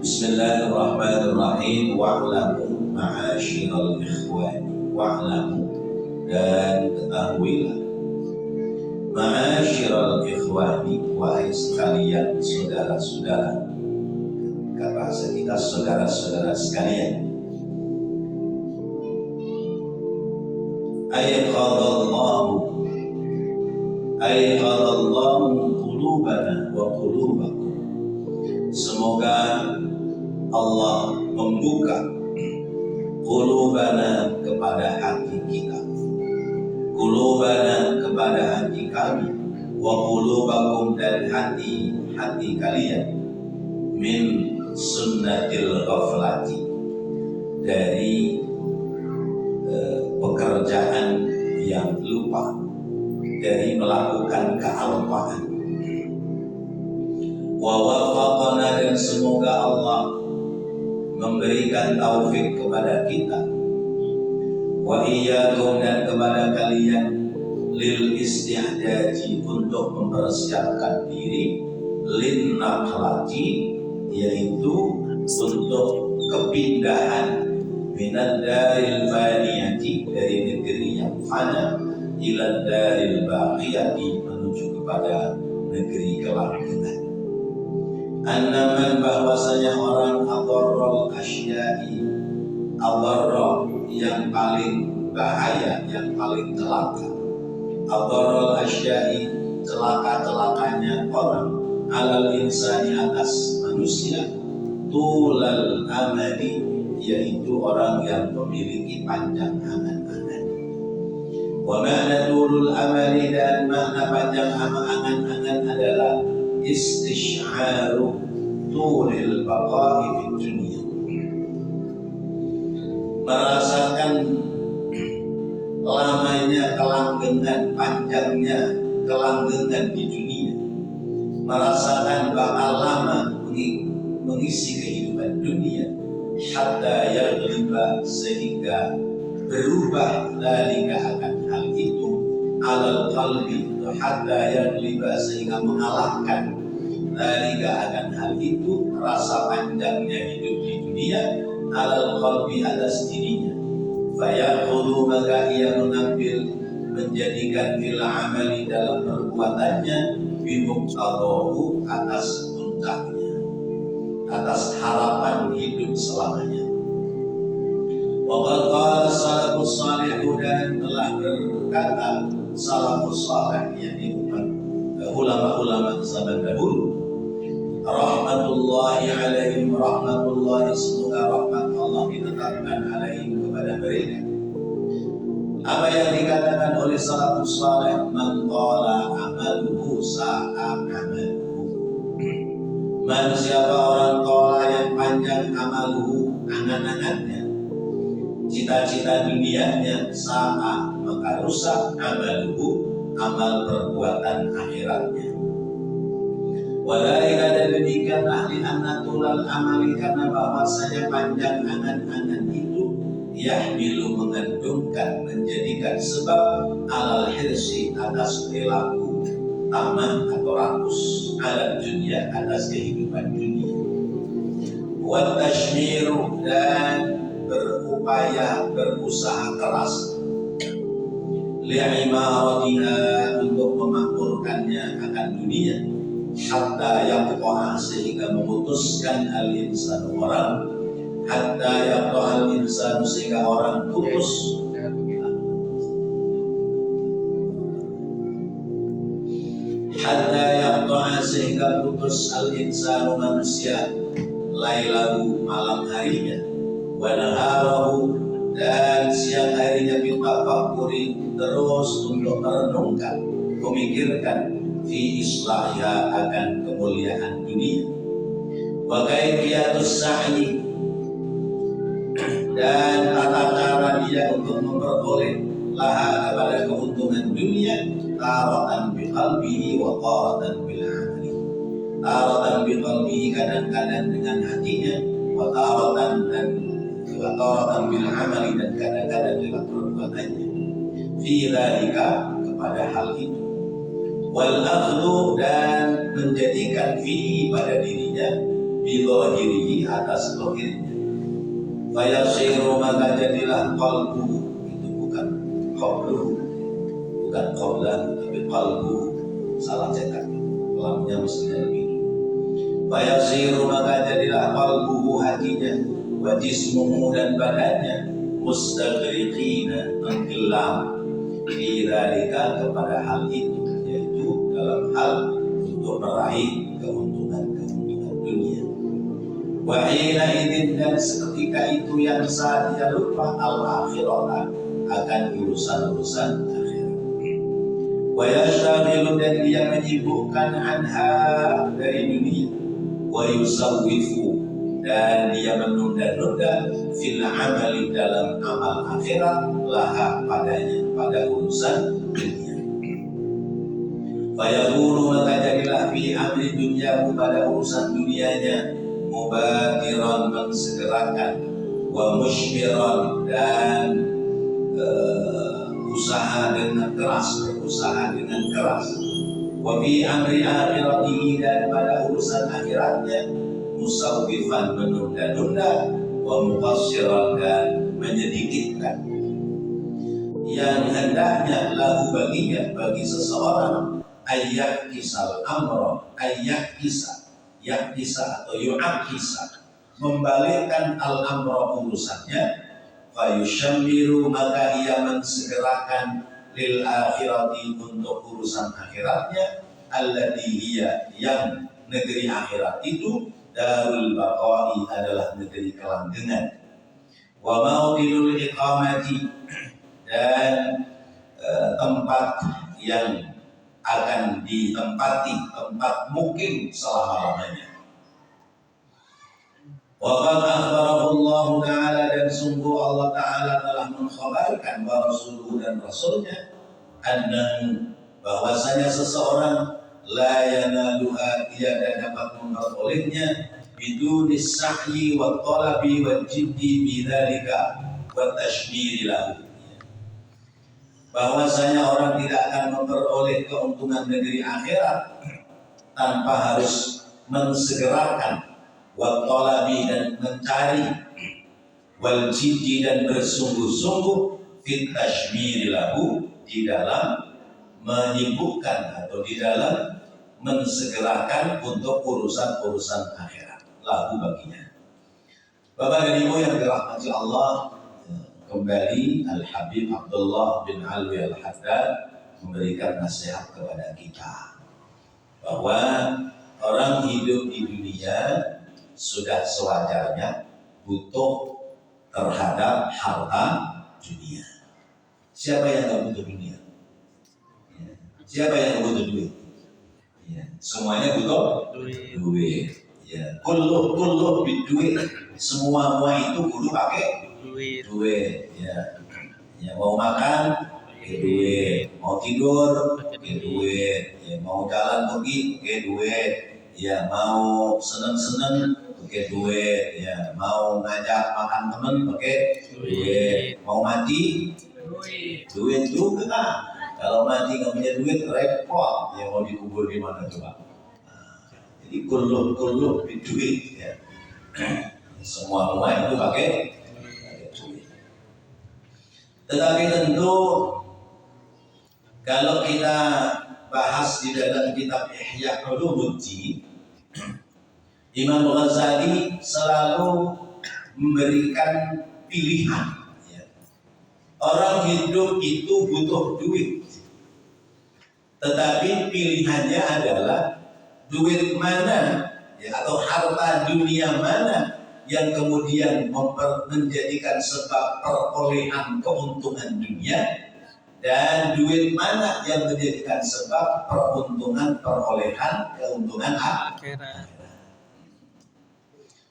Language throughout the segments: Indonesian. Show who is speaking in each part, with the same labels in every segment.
Speaker 1: Bismillahirrahmanirrahim. Wa'lamu ma'asyiral ikhwani. Wa'lamu, dan ketahuilah, ma'asyiral ikhwani, wahai sekalian saudara-saudara. Bahasa kita saudara-saudara sekalian. Ayqadallahu qulubana wa qulubakum. Semoga Allah membuka qulubana kepada hati kita, qulubana kepada hati kami, wa qulubakum, dan hati kalian, min sunnatil ghaflati, dari pekerjaan yang lupa, dari melakukan kealpaan. Wa wafaqana, dan semoga Allah memberikan taufik kepada kita, wa iyyakum, dan kepada kalian, lil istihdaji, untuk mempersiapkan diri, lin naqlati, yaitu untuk kepindahan, minad daril faniyati, dari negeri yang fana, ila daril baqiyati, menuju kepada negeri kelanggengan. Annaman, bahwasanya orang adarral asyai, adarra yang paling bahaya, yang paling celaka, adarral asyai, celaka-celakanya orang, alal insani, atas manusia, tulal amali, yaitu orang yang memiliki panjang angan-angan. Wa ma'na tulul amali, dan makna panjang angan-angan adalah istish'aru tulil baqa'i fid dunya, merasakan lamanya kelanggengan, panjangnya kelanggengan di dunia, merasakan bakal lama mengisi kehidupan dunia, hatta yaghliba, sehingga berubah dalika akan hal itu, alal qalbi, hatta yaghliba, sehingga mengalahkan dalika akan hal itu, rasa panjangnya hidup di dunia, alal qalbi, atas dirinya. Fayakhudhu, maka ia mengambil, menjadikan fil amali, dalam perbuatannya, bimuqtadahu, atas puncaknya, atas harapan hidup selamanya. Waqad qala salafus salih, dan telah berkata salafus salih, yakni ulama-ulama zaman dahulu, rahmatullahi alaihim, rahmatullahi, semoga rahmat Allah ditetapkan alaihim, kepada mereka. Apa yang dikatakan oleh salafus salih, man qala amaluhu sa'a amaluhu, man, siapa orang qala yang panjang, amaluhu, angan-angannya, cita-cita dunianya, sa'a, maka rusak, amaluhu, amal perbuatan akhiratnya. Walaika, dan demikian ahli annatulal amali, karena bahwasanya panjang angan-angan itu, yahmilu, mengandungkan, menjadikan sebab, alal hirsi, atas perilaku taman atau rakus, ala dunia, atas kehidupan dunia, wa tashmiru, dan berupaya, berusaha keras, li'imaratiha, untuk memakmurkannya akan dunia, hatta yaqta'a, sehingga memutuskan al-insan, orang, hatta yaqta'a al-insan, sehingga orang putus, hatta yaqta'a, sehingga putus al-insan, manusia, lailahu, malam harinya, wa naharahu, dan siang harinya, bitafakuri, terus untuk merenungkan, memikirkan, fi islahya, akan kemuliaan dunia, wa kaifiyatus sa'i, dan tata cara dia untuk memperoleh laha, kepada keuntungan dunia, taratan biqalbihi wa taratan bil amali, taratan biqalbihi, kadang-kadang dengan hatinya, wa taratan bil amali, dan kadang-kadang dengan perbuatannya, fi dzalika, kepada hal itu, wal akhdhu, dan menjadikan fihi, pada dirinya, bidhahirihi atas zahirnya. Fayasiru maka jadilah qalbu, itu bukan qablu, bukan qablan, tapi qalbu, salah cetak, lamnya mestinya lebih. Fayasiru maka jadilah qalbuhu hatinya, wa jismuhu dan badannya, mustagriqina tenggelam fi dzalika kepada hal itu, yaitu dalam hal untuk meraih keuntungan dunia. Wa hina idzin dan seketika itu yang saat dia lupa al-akhirah akan urusan-urusan akhirat. Wa yashtaghilu dan dia menyibukkan anha dari dunia. Wa yusawwifu dan dia menunda-nunda fil amali dalam amal akhirat laha padanya, pada urusan dunia. Fayakunu maka jadilah fi amri dunyahu pada urusan dunianya mubadiran mensegerakan, wa mushbiran dan berusaha dengan keras, wa fi amri akhiratihi dan pada urusan akhiratnya musawwifan menunda-nunda, wa muqassiran dan menyedikitkan. Yang hendaknya lahu baginya, bagi seseorang ayyak kisal amro, ayyak kisah atau yu'akisa, membalikkan al-amra urusannya, fayusyammiru maka ia mensegerakan lil akhirati untuk urusan akhiratnya, alladhi hiya yang negeri akhirat itu darul baqa'i adalah negeri kelanggengan, wa mawdilul iqamati dan tempat yang akan ditempati, tempat mukim selama-lamanya. Wa qad akhbarahu Allah Ta'ala dan sungguh Allah Ta'ala telah mengkhabarkan wa rasuluhu dan rasulnya annahu bahwasanya seseorang la yanaluha tiada dapat memperolehnya bidunis sa'yi wa talabi wa jiddi bidzalika wa tashmiri lahu, bahwasanya orang tidak akan memperoleh keuntungan negeri akhirat tanpa harus mensegerakan, wa talabi dan mencari, wal jiddi dan bersungguh-sungguh, fit tashmiri lahu di dalam menyibukkan atau di dalam mensegerakan untuk urusan-urusan akhirat lahu baginya. Bapak dan Ibu yang dirahmati Allah, kembali Al-Habib Abdullah bin Alwi Al-Haddad memberikan nasihat kepada kita bahwa orang hidup di dunia sudah sewajarnya butuh terhadap harta dunia. Siapa yang gak butuh dunia? Siapa yang gak butuh duit? Semuanya butuh duit. Kulluh duit. Semua itu kudu pakai duit. Ya, mau makan pakai duit, mau tidur pakai duit, ya, mau jalan pergi pakai duit, ya, mau seneng-seneng pakai duit, ya, mau ngajak makan temen pakai duit, mau mati duit juga. Kalau mati nggak punya duit repot, ya mau dikubur di mana coba? Jadi kulluh duit, ya. Semua itu pakai duit. Tetapi tentu kalau kita bahas di dalam kitab Ihya Ulumuddin, Imam Ghazali selalu memberikan pilihan. Orang hidup itu butuh duit, tetapi pilihannya adalah duit mana, ya, atau harta dunia mana yang kemudian menjadikan sebab perolehan keuntungan dunia, dan duit mana yang menjadikan sebab perolehan keuntungan akhirat.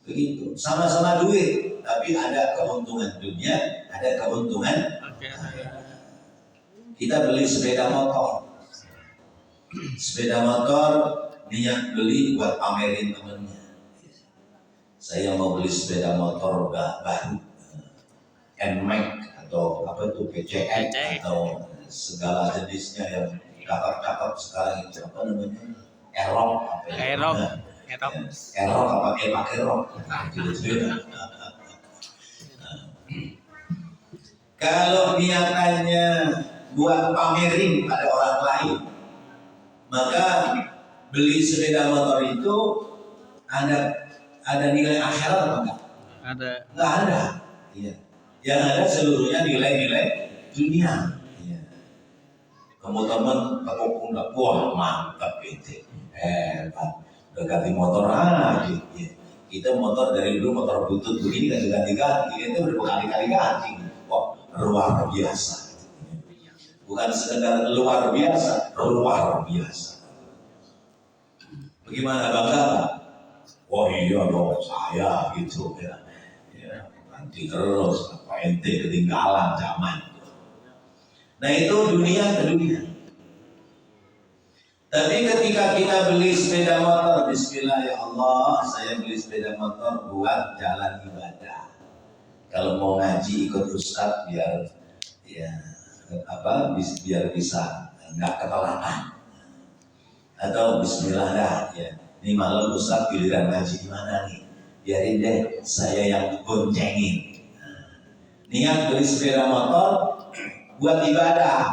Speaker 1: Begitu, sama-sama duit, tapi ada keuntungan dunia, ada keuntungan akhirat. Kita beli sepeda motor niat beli buat pamerin temennya. Saya mau beli sepeda motor baru, NMAX atau apa itu PCX atau segala jenisnya yang cakep-cakep sekarang itu apa namanya? Error apa pakai rok. Gitu. Kalau niatannya buat pamerin pada orang lain, maka beli sepeda motor itu ada nilai akhirat apa enggak?
Speaker 2: Ada.
Speaker 1: Enggak ada. Iya. Yang ada seluruhnya nilai-nilai dunia. Iya. Teman-teman tepuk pundak, wah mantap itu, hebat. Udah ganti motor aja. Iya. Kita motor dari dulu motor butut begini kan ganti-ganti, itu udah berkali-kali ganti. Wah luar biasa. Bukan sekedar luar biasa, luar biasa. Bagaimana bangga? Oh iya dong saya gitu ya. Nanti terus apa ente ketinggalan zaman. Nah itu dunia ke dunia. Tapi ketika kita beli sepeda motor, Bismillah ya Allah, saya beli sepeda motor buat jalan ibadah. Kalau mau ngaji ikut ustaz biar ya biar bisa nggak ketelatan. Atau Bismillah dah ya. Ini malam ustaz giliran ngaji di mana nih? Biarin deh saya yang goncengin. Niat beli sepeda motor buat ibadah.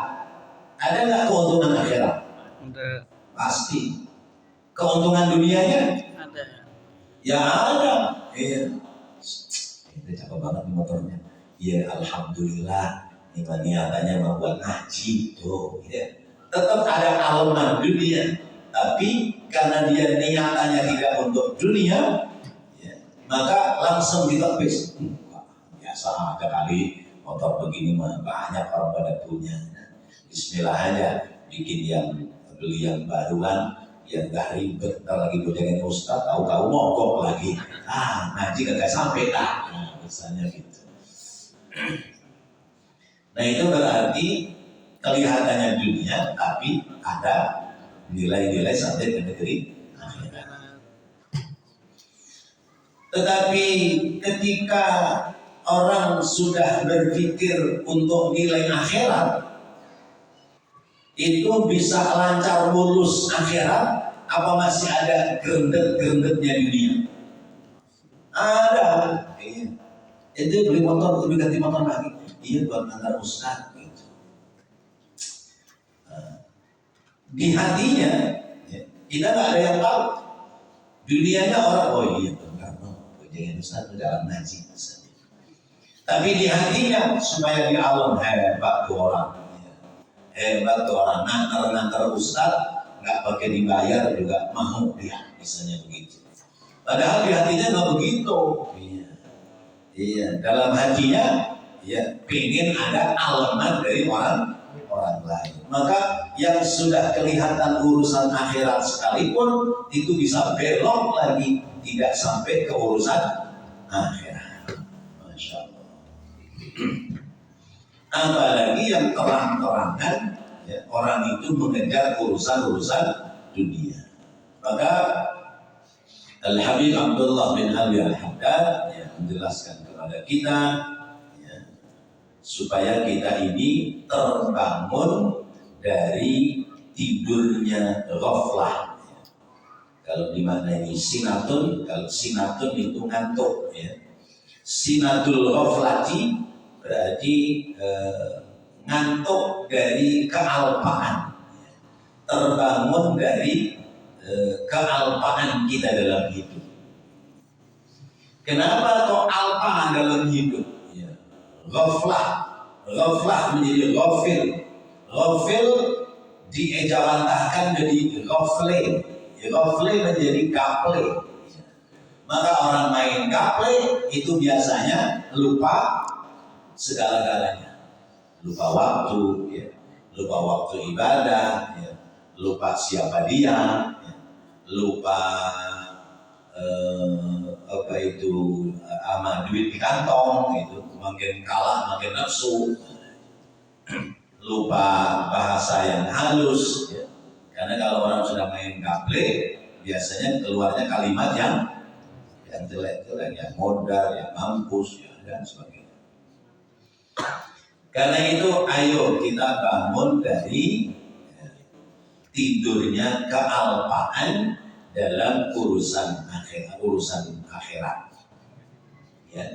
Speaker 1: Ada nggak keuntungan akhirat?
Speaker 2: Ada.
Speaker 1: Pasti. Keuntungan dunianya?
Speaker 2: Ada.
Speaker 1: Ya ada. Iya. Ini cakep banget nih motornya. Iya alhamdulillah. Ini niatannya mau buat ngaji tuh. Ya. Tetap ada elemen dunia. Tapi karena dia niatannya tidak untuk dunia, ya, maka langsung ditepis. Biasa aja kali motor begini mah banyak orang pada punya. Bismillah aja bikin yang beli yang baruan, yang gak ribet. Ntar lagi boncengin ustaz, tahu-tahu mogok lagi. Ngaji kagak sampai dah. Nah, misalnya gitu. Nah itu berarti kelihatannya dunia, tapi ada nilai-nilai sampai ke negeri akhirat. Tetapi ketika orang sudah berpikir untuk nilai akhirat, itu bisa lancar mulus akhirat, apa masih ada gerendet-gerendetnya dunia? Ada. Iya. Itu beli motor, lebih ganti motor lagi. Iya buat antar ustaz. Gitu. Di hatinya, ya, kita nggak ada yang tahu. Dunianya orang, oh iya benar, jangan ustaz dalam ngaji misalnya. Tapi di hatinya supaya di alam hebat tuh orang. Hebat tuh orang, ngantar ustaz nggak pakai dibayar juga mau dia, misalnya begitu. Padahal di hatinya nggak begitu. Iya, dalam hatinya ya pengen ada elemen dari orang lain. Maka yang sudah kelihatan urusan akhirat sekalipun itu bisa belok lagi, tidak sampai ke urusan akhirat. Masya Allah. Apalagi yang terang-terangan ya, orang itu mengejar urusan dunia. Maka Al-Habib Abdullah bin Ali Al-Haddad ya, menjelaskan kepada kita ya, supaya kita ini terbangun dari tidurnya ghaflah. Ya. Kalau dimaknai sinatun, kalau sinatun itu ngantuk ya. Sinatul ghaflati berarti ngantuk dari kealpaan, terbangun dari kealpaan kita dalam hidup. Kenapa kok alpaan dalam hidup? Ya. Ghaflah menjadi ghafil. Ghafil diejawantahkan jadi ghafle. Ghafle menjadi gaple. Maka orang main gaple itu biasanya lupa segala-galanya. Lupa waktu, ya. Lupa waktu ibadah, ya. Lupa siapa dia, ya. Lupa sama duit di kantong, itu makin kalah makin nafsu. Lupa bahasa yang halus, ya. Karena kalau orang sudah main gaple, biasanya keluarnya kalimat yang jelek-jelek, yang modal, yang mampus, ya, dan sebagainya. Karena itu ayo kita bangun dari tidurnya kealpaan dalam urusan akhirat. Ya.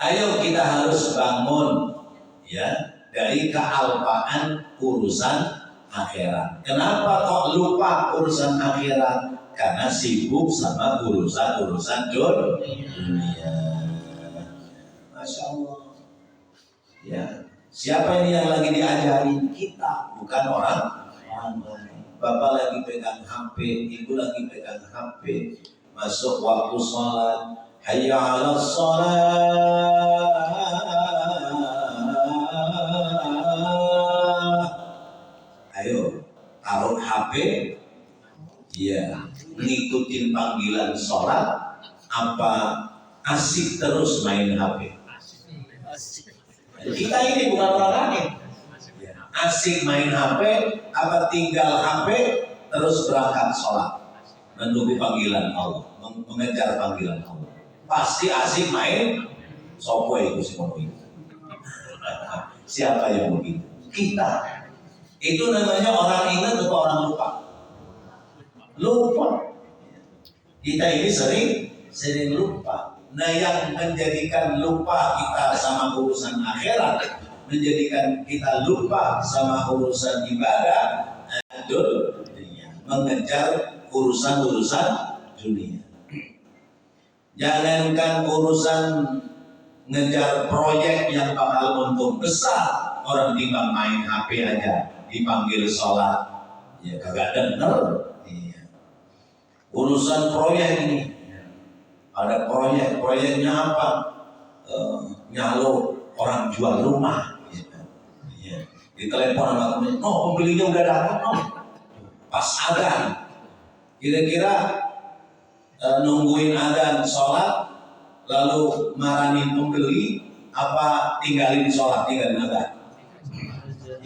Speaker 1: Ayo kita harus bangun ya dari kealpaan urusan akhirat. Kenapa kok lupa urusan akhirat? Karena sibuk sama urusan dunia. Masya Allah. Ya, siapa ini yang lagi diajarin? Kita, bukan orang lain. Bapak lagi pegang HP, ibu lagi pegang HP. Masuk waktu sholat, hayya 'alas sholat. Ayo, taruh HP. Ya, ngikutin panggilan sholat. Apa asik terus main HP? Kita ini bukan orang lain. Asik main HP, apa tinggal HP terus berangkat sholat, menunggu panggilan Allah, mengejar panggilan Allah. Pasti asik main sopo itu siapa yang begitu? Kita. Itu namanya orang ingat atau orang lupa? Lupa. Kita ini sering lupa. Nah, yang menjadikan lupa kita sama urusan akhirat, menjadikan kita lupa sama urusan ibadah, dunia, mengejar urusan dunia. Jangankan urusan ngejar proyek yang bakal untung besar, orang timbang main HP aja dipanggil sholat, ya kagak denger. Iya. Urusan proyek ini. Ada proyeknya apa? Nyalo orang jual rumah. Ya. Ditelepon sama temen, pembelinya udah datang, pas adzan. Kira-kira nungguin adzan sholat, lalu marahin pembeli, apa tinggalin sholat, tinggalin adzan?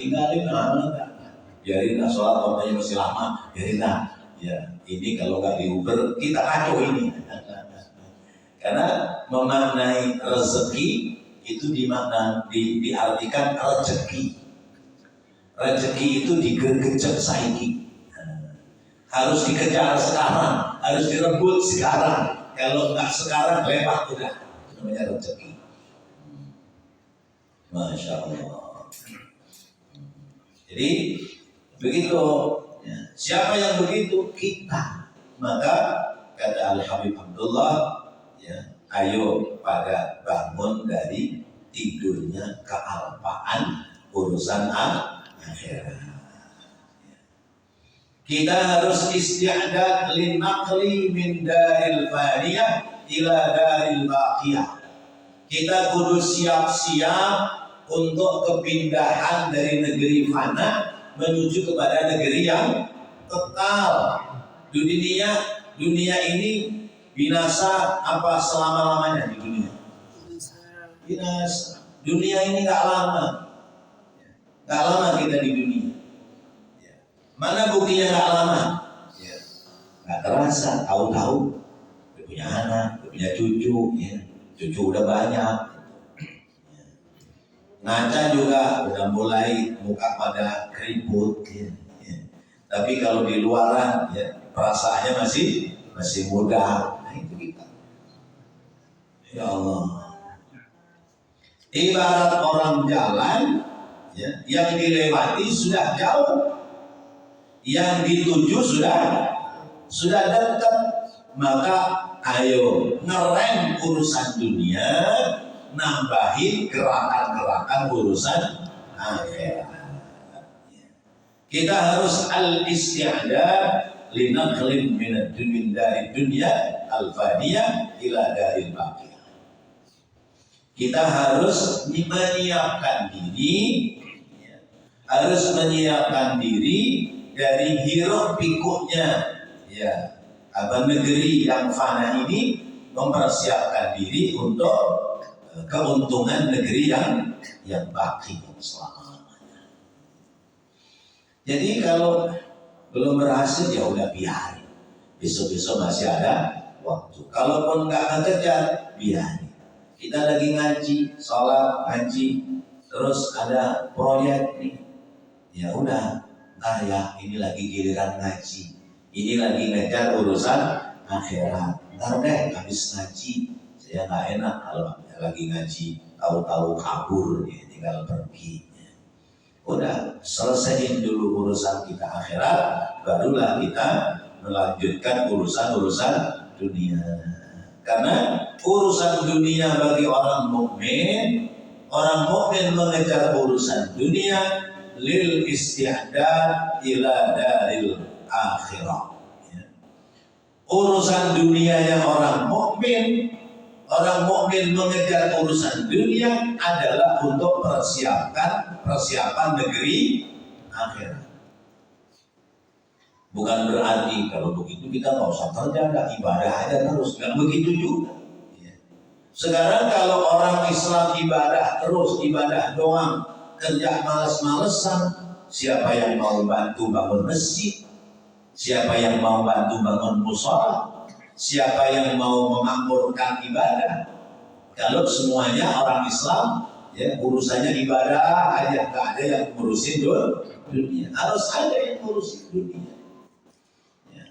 Speaker 1: Tinggalin adzan. Biarin lah sholat, waktunya masih lama, biarin lah. Ya, ini kalau nggak di Uber, kita kacau ini. Karena memaknai rezeki itu diartikan rezeki. Rezeki itu digegecek saiki. Harus dikejar sekarang, harus direbut sekarang. Kalau nggak sekarang lewat udah. Itu namanya rezeki. Masya Allah. Jadi begitu. Ya. Siapa yang begitu? Kita. Maka kata Al-Habib Abdullah, ya, ayo pada bangun dari tidurnya kealpaan urusan akhirat. Kita harus isti'dad linaqli min daril faniyah ila daril baqiyah. Kita kudu siap-siap untuk kepindahan dari negeri fana menuju kepada negeri yang kekal. Dunia ini binasa apa selama-lamanya di dunia? Binasa. Dunia ini gak lama. Gak lama kita di dunia. Mana buktinya gak lama? Gak terasa, tahu-tahu dia punya anak, dia punya cucu, ya. Cucu udah banyak. Ngaca juga udah mulai muka pada keriput, ya. Tapi kalau di luaran, ya, perasaannya masih muda. Nah, itu kita. Ya Allah. Ibarat orang jalan, ya, yang dilewati sudah jauh, yang dituju sudah dekat. Maka ayo ngerem urusan dunia, nambahin gerakan-gerakan urusan akhirat. Kita harus al-isti'dad linaqlin min dari dunia al-faniyah ila daril baqiyah. Kita harus menyiapkan diri, harus menyiapkan diri dari hiruk pikuknya, ya, negeri yang fana ini, mempersiapkan diri untuk keuntungan negeri yang baki, yang selama. Jadi kalau belum berhasil ya udah biarin. Besok-besok masih ada waktu. Kalaupun nggak kekejar, biarin. Kita lagi ngaji, sholat, ngaji, terus ada proyek nih. Ya udah, ya ini lagi giliran ngaji. Ini lagi ngejar urusan akhirat. Ntar deh habis ngaji, saya nggak enak kalau lagi ngaji tahu-tahu kabur, ya, tinggal pergi. Udah selesaiin dulu urusan kita akhirat, barulah kita melanjutkan urusan dunia. Karena urusan dunia bagi orang mukmin mengejar urusan dunia lil isti'dad ila daril akhirah. Ya. Urusan dunianya orang mukmin mengejar urusan dunia adalah untuk persiapan negeri akhirat. Bukan berarti kalau begitu kita nggak usah kerja, nggak ibadah aja terus, nggak begitu juga. Ya. Sekarang kalau orang Islam ibadah terus, ibadah doang, kerja malas-malesan, siapa yang mau bantu bangun masjid? Siapa yang mau bantu bangun mushola? Siapa yang mau memakmurkan ibadah? Kalau semuanya orang Islam, ya urusannya ibadah aja, nggak ada yang ngurusin dunia. Harus ada yang ngurusin dunia. Ya.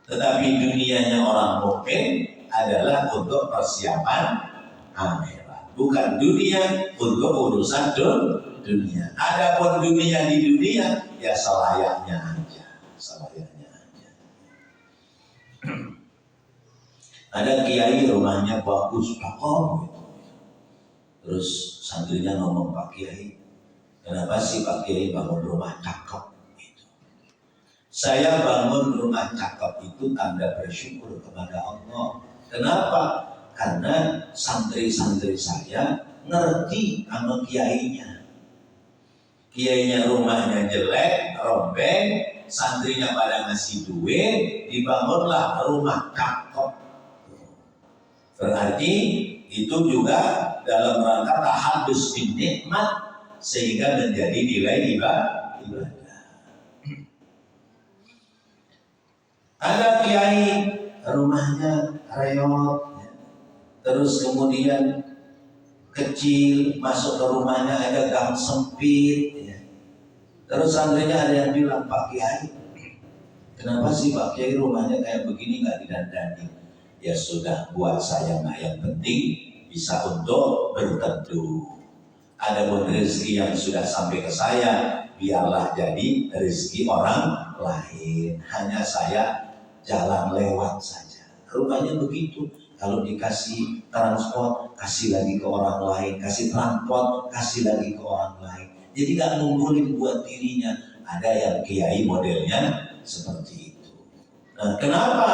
Speaker 1: Tetapi dunianya orang mukmin adalah untuk persiapan akhirat, bukan dunia untuk urusan dunia. Adapun dunia di dunia, ya selayaknya aja, selayaknya aja. Ada kiai rumahnya bagus, cakep gitu. Terus santrinya ngomong, Pak Kiai, kenapa sih Pak Kiai bangun rumah cakep gitu? Saya bangun rumah cakep itu tanda bersyukur kepada Allah. Kenapa? Karena santri-santri saya ngerti sama kiainya. Kiainya rumahnya jelek, rombeng, santrinya pada ngasih duit, dibangunlah rumah cakep. Berarti itu juga dalam rangka tahadus bin nikmat sehingga menjadi nilai ibadah. Ada kiai rumahnya reot, ya. Terus kemudian kecil, masuk ke rumahnya ada gang sempit, ya. Terus santrinya ada yang bilang, Pak Kiai, kenapa sih Pak Kiai rumahnya kayak begini, nggak didandani? Ya sudah, buat saya mah yang penting bisa untuk berteduh. Ada pun rezeki yang sudah sampai ke saya, biarlah jadi rezeki orang lain. Hanya saya jalan lewat saja. Rupanya begitu. Kalau dikasih transport, kasih lagi ke orang lain. Kasih transport, kasih lagi ke orang lain. Jadi gak ngumpulin buat dirinya. Ada yang kiai modelnya seperti itu. Nah, kenapa?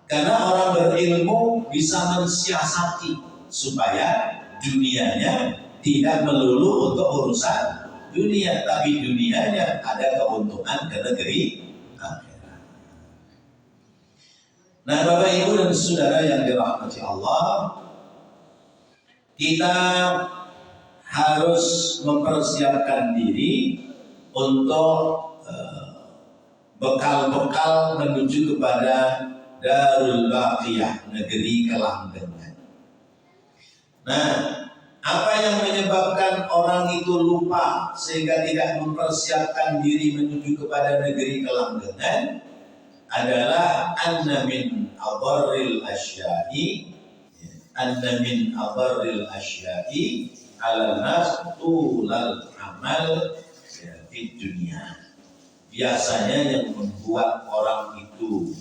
Speaker 1: Karena orang berilmu bisa mensiasati supaya dunianya tidak melulu untuk urusan dunia, tapi dunianya ada keuntungan ke negeri akhirat. Nah, Bapak Ibu dan Saudara yang dirahmati Allah, kita harus mempersiapkan diri untuk bekal-bekal menuju kepada Darul Baqiyah, negeri kelanggengan. Nah, apa yang menyebabkan orang itu lupa sehingga tidak mempersiapkan diri menuju kepada negeri kelanggengan adalah anna min adarril asya'i ala nas tulal amal di dunia. Biasanya yang membuat orang itu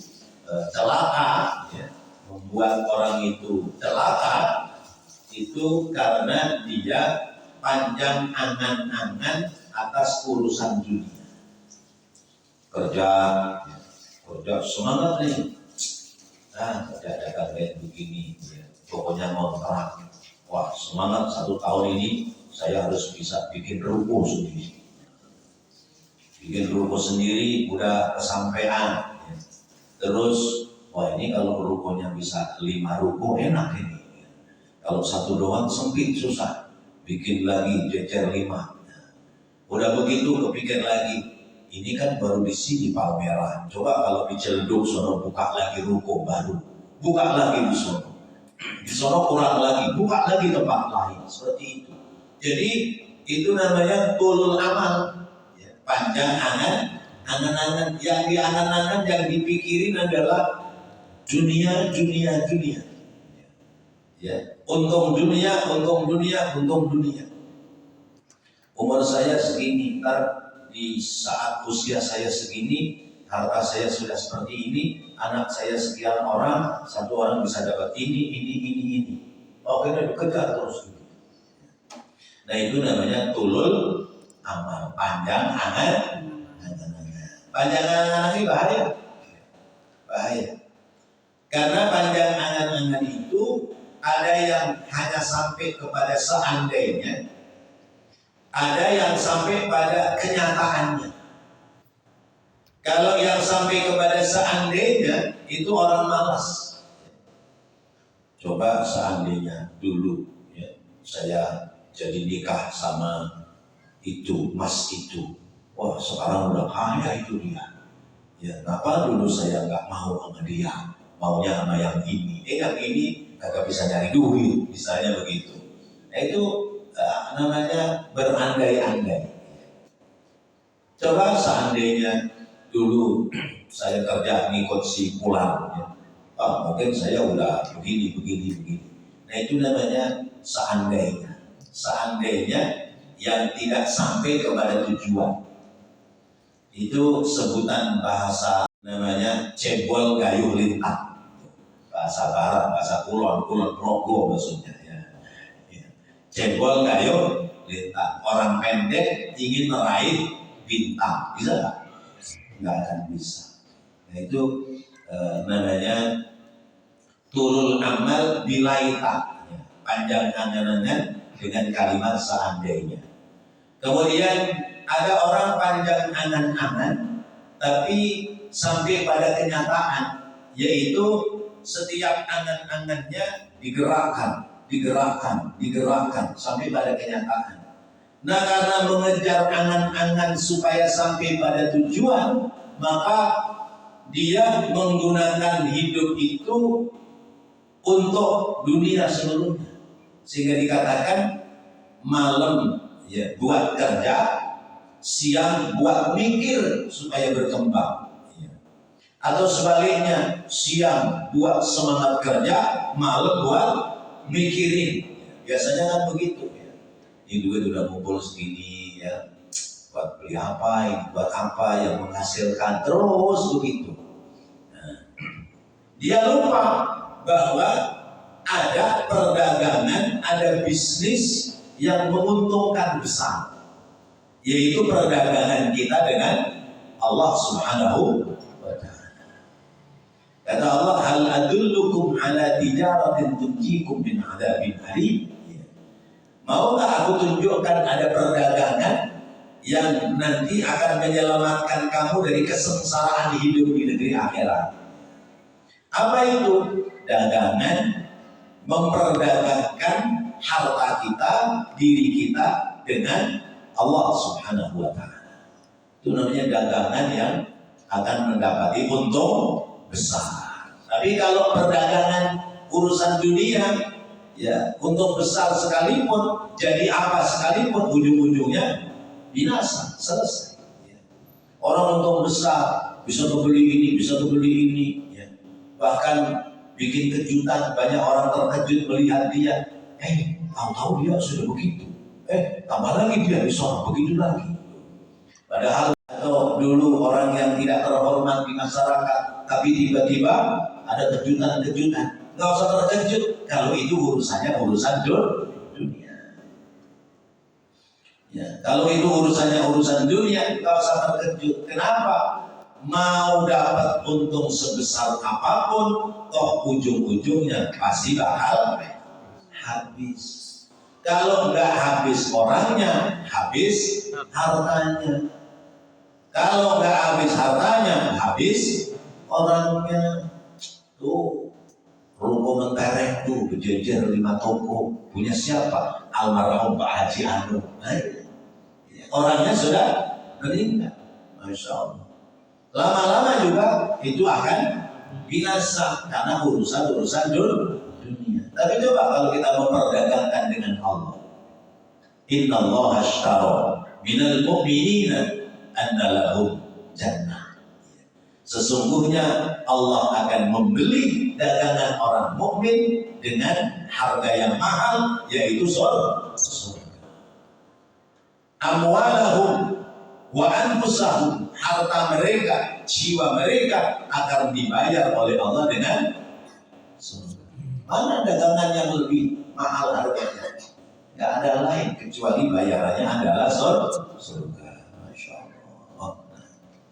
Speaker 1: celaka, ya, membuat orang itu celaka itu karena dia panjang angan-angan atas urusan dunia. Kerja semangat nih, kerja dagang kayak begini, ya. Pokoknya mau terang. Wah, semangat 1 tahun ini saya harus bisa bikin ruko sendiri. Bikin ruko sendiri udah kesampaian. Terus, wah ini kalau rukonya bisa 5 ruko enak ini. Kalau 1 doang sempit susah. Bikin lagi jejer 5. Udah begitu kepikir lagi. Ini kan baru di sini Palmerah. Coba kalau di Ciledug sono buka lagi ruko baru. Buka lagi di sono. Di sono kurang lagi. Buka lagi tempat lain. Seperti itu. Jadi itu namanya tulul amal. Panjang Angan-angan yang diangan-angan, yang dipikirin adalah dunia. Ya, untung dunia. Umur saya segini, ntar di saat usia saya segini, harta saya sudah seperti ini, anak saya sekian orang, satu orang bisa dapat ini. Oke, kejar terus. Nah itu namanya tulul amal, panjang angan. Panjang angan ini bahaya. Karena panjang angan-angan itu ada yang hanya sampai kepada seandainya, ada yang sampai pada kenyataannya. Kalau yang sampai kepada seandainya itu orang malas. Coba seandainya dulu ya, saya jadi nikah sama itu, mas itu. Wah sekarang udah kaya itu dia. Ya kenapa dulu saya nggak mau sama dia, maunya sama yang ini. Yang ini kagak bisa nyari duit, misalnya begitu. Nah itu namanya berandai-andai. Coba seandainya dulu saya kerja ngikut si pulang, ya. Mungkin saya udah begini. Nah itu namanya seandainya yang tidak sampai kepada tujuan. Itu sebutan bahasa namanya cebol gayuh lintang. Bahasa barat, bahasa kulon progo maksudnya ya. Cebol gayuh lintang. Orang pendek ingin meraih bintang, bisa nggak? Nggak akan bisa. Nah itu namanya tulul amal bilaita, panjang angan-angan dengan kalimat seandainya. Kemudian ada orang panjang angan-angan tapi sampai pada kenyataan, yaitu setiap angan-angannya digerakkan sampai pada kenyataan. Nah karena mengejar angan-angan supaya sampai pada tujuan, maka dia menggunakan hidup itu untuk dunia seluruhnya. Sehingga dikatakan malam ya buat kerja, siang buat mikir supaya berkembang. Atau sebaliknya, siang buat semangat kerja, malam buat mikirin. Biasanya kan begitu ya. Ini duit udah ngumpul segini ya, buat beli apa, ini buat apa yang menghasilkan, terus begitu. Nah, dia lupa bahwa ada perdagangan, ada bisnis yang menguntungkan besar, yaitu perdagangan kita dengan Allah Subhanahu wa ta'ala. Kata Allah, hal adullukum ala tijaratin tunjikum min adzabin alim. Maukah aku tunjukkan ada perdagangan yang nanti akan menyelamatkan kamu dari kesengsaraan hidup di negeri akhirat? Apa itu? Dagangan memperdagangkan harta kita, diri kita dengan Allah Subhanahu wa ta'ala. Itu namanya dagangan yang akan mendapati untung besar. Tapi kalau perdagangan urusan dunia, ya untung besar sekalipun, jadi apa sekalipun, ujung-ujungnya binasa, selesai. Orang untung besar bisa kebeli ini, ya. Bahkan bikin kejutan, banyak orang terkejut melihat dia. Tahu-tahu dia sudah begitu. Tambah lagi dia bisa begitu lagi. Padahal atau dulu orang yang tidak terhormat di masyarakat, tapi tiba-tiba ada kejutan-kejutan. Nggak usah terkejut kalau itu urusannya urusan dunia. Ya, kalau itu urusannya urusan dunia, nggak usah terkejut. Kenapa? Mau dapat untung sebesar apapun, toh ujung-ujungnya pasti bakal habis. Kalau nggak habis orangnya, habis hartanya. Kalau nggak habis hartanya, habis orangnya. Tuh ruko mentereng tuh berjejer 5 toko, punya siapa? Almarhum Pak Haji Anu. Orangnya sudah meninggal, masya Allah. Lama-lama juga itu akan binasa karena urusan dunia. Tapi coba kalau kita memperdagangkan dengan Allah. Inna Allah ashtara minal mu'minina anna lahum jannah. Sesungguhnya Allah akan membeli dagangan orang mukmin dengan harga yang mahal, yaitu surga. Amwalahum wa anfusahum, harta mereka, jiwa mereka akan dibayar oleh Allah dengan surga. Mana dagangan yang lebih mahal harganya? Gak ada lain kecuali bayarannya adalah surga. Masya Allah.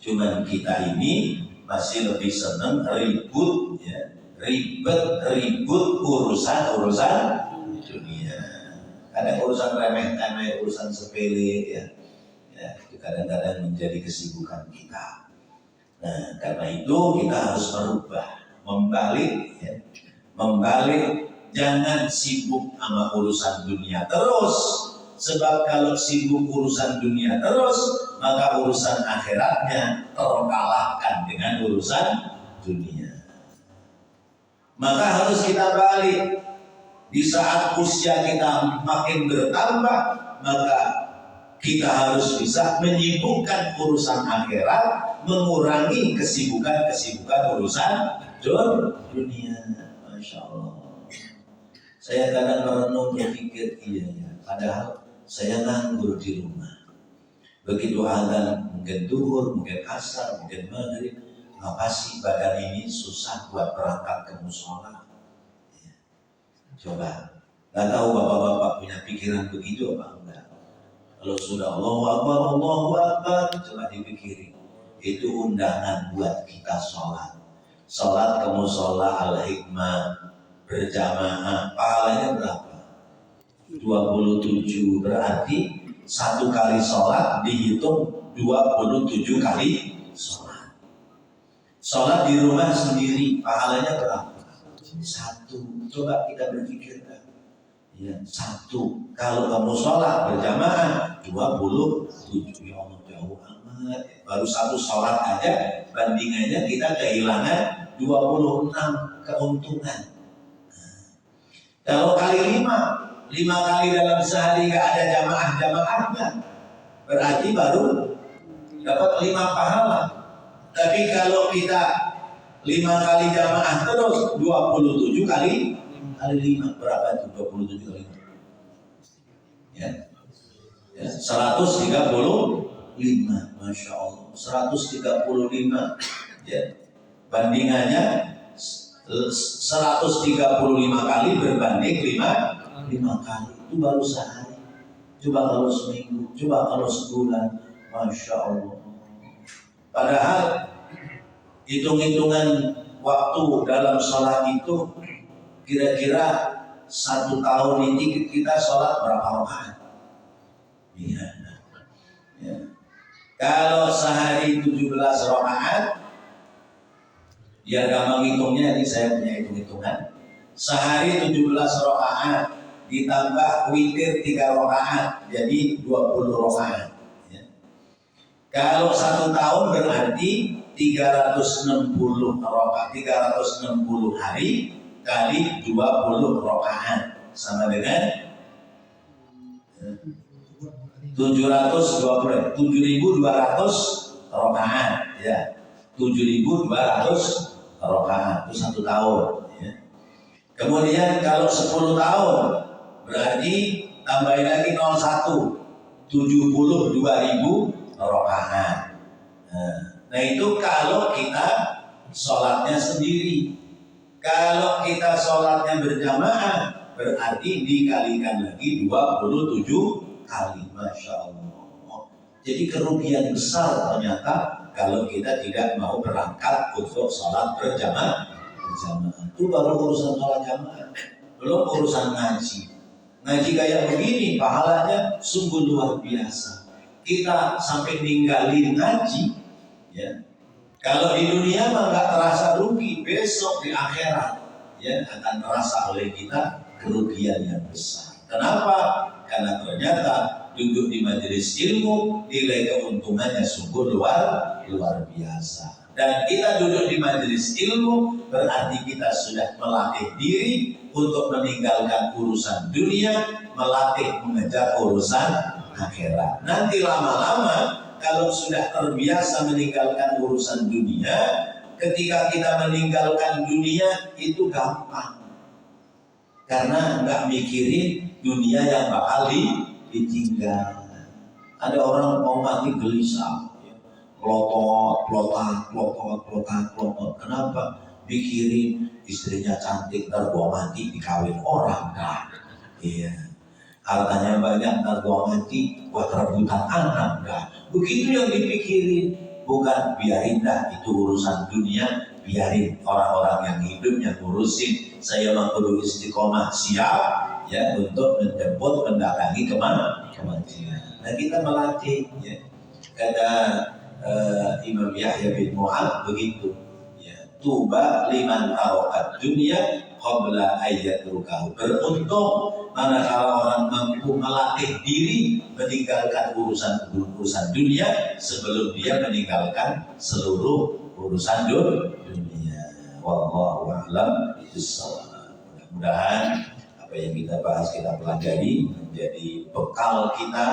Speaker 1: Cuman kita ini masih lebih senang ribut, ya, ribut urusan dunia. Kadang urusan remeh-temeh, urusan sepele, ya, itu kadang-kadang menjadi kesibukan kita. Nah, karena itu kita harus merubah, membalik, ya, jangan sibuk sama urusan dunia terus. Sebab kalau sibuk urusan dunia terus, maka urusan akhiratnya terkalahkan dengan urusan dunia. Maka harus kita balik. Di saat usia kita makin bertambah, maka kita harus bisa menyibukkan urusan akhirat, mengurangi kesibukan urusan dunia. Masya Allah. Saya kadang merenung berpikir, iya ya, padahal saya nganggur di rumah. Begitu azan, mungkin duhur, mungkin asar, mungkin maghrib, apa sih badan ini susah buat berangkat ke musola? Ya. Coba, nggak tahu bapak-bapak punya pikiran begitu apa enggak? Kalau sudah Allahu Akbar, coba dipikirin. Itu undangan buat kita sholat. Sholat ke musola Al-Hikmah berjamaah, pahalanya berapa? 27, berarti satu kali sholat dihitung 27 kali sholat. Sholat di rumah sendiri pahalanya berapa? 1. Coba kita berpikirkan, ya, 1. Kalau kamu sholat berjamaah 27, ya Allah, jauh amat. Baru 1 sholat aja bandingannya kita kehilangan 26 keuntungan. Kalau kali 5 kali dalam sehari gak ada jamaahnya, berarti baru dapat 5 pahala. Tapi kalau kita 5 kali jamaah terus 27 kali 5, berapa itu 27 kali 5? Ya, 135, Masya Allah, 135. Ya, bandingannya 135 kali berbanding 5 kali, itu baru sehari. Coba kalau seminggu, coba kalau sebulan, Masya Allah. Padahal hitung-hitungan waktu dalam sholat itu kira-kira 1 tahun ini kita sholat berapa rakaat? Ya. Kalau sehari 17 rakaat, biar gampang hitungnya, ini saya punya hitung-hitungan. Sehari 17 rakaat ditambah witir 3 rakaat, jadi 20 rakaat. Ya. Kalau 1 tahun berarti 360 rakaat, 360 hari kali 20 rakaat sama dengan 7.200 rakaat, ya. 7.200 rakaat itu 1 tahun, ya. Kemudian kalau 10 tahun berarti tambahin lagi 01, 72.000 rakaat. Nah itu kalau kita sholatnya sendiri. Kalau kita sholatnya berjamaah berarti dikalikan lagi 27 kali. Masya Allah. Jadi kerugian besar ternyata kalau kita tidak mau berangkat untuk sholat berjamaah. Itu baru urusan sholat jamaah, belum urusan ngaji. Ngaji kayak begini pahalanya sungguh luar biasa. Kita sampai ninggalin ngaji, ya. Kalau di dunia mah nggak terasa rugi, besok di akhirat, ya, akan terasa oleh kita kerugian yang besar. Kenapa? Karena ternyata duduk di majelis ilmu nilai keuntungannya sungguh luar biasa. Dan kita duduk di majelis ilmu berarti kita sudah melatih diri untuk meninggalkan urusan dunia, melatih mengejar urusan akhirat. Nanti lama-lama kalau sudah terbiasa meninggalkan urusan dunia, ketika kita meninggalkan dunia itu gampang. Karena nggak mikirin dunia yang bakal ditinggal. Ada orang mau mati gelisah, plotot. Kenapa? Mikirin istrinya cantik, ntar gua mati dikawin orang. Nah, iya. Hartanya banyak, ntar gua mati buat rebutan anak. Nah, begitu yang dipikirin. Bukan biarin dah itu urusan dunia, biarin orang-orang yang hidup yang ngurusin. Saya mah kudu istiqomah, siap ya untuk menjemput mendatangi kematian. Nah, kita melatih ya. Kata Imam Yahya bin Mu'ad begitu ya, tuba liman tarokat dunia qabla ayyatrukahu. Beruntung manakala orang mampu melatih diri meninggalkan urusan dunia sebelum dia meninggalkan seluruh urusan dunia. Wallahu a'lam bishawab. Mudah-mudahan apa yang kita bahas, kita pelajari menjadi bekal kita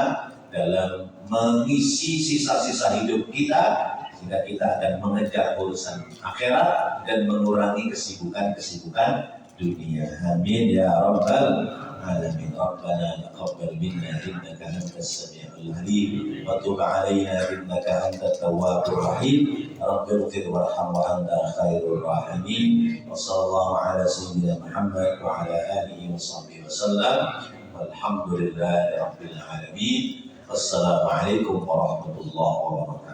Speaker 1: dalam mengisi sisa-sisa hidup kita, sehingga kita akan mengejar urusan akhirat dan mengurangi kesibukan dunia. Amin ya rabbal alamin. Rabbana taqabbal minna innaka antas samiul alim wa tub alaina innaka antat tawwabur rahim. Rabbighfir warham wa anta khairur rahimin. Wa sallallahu ala sayyidina Muhammad wa ala alihi wa sahbihi wasallam. Walhamdulillahi rabbil alamin. Assalamualaikum warahmatullahi wabarakatuh.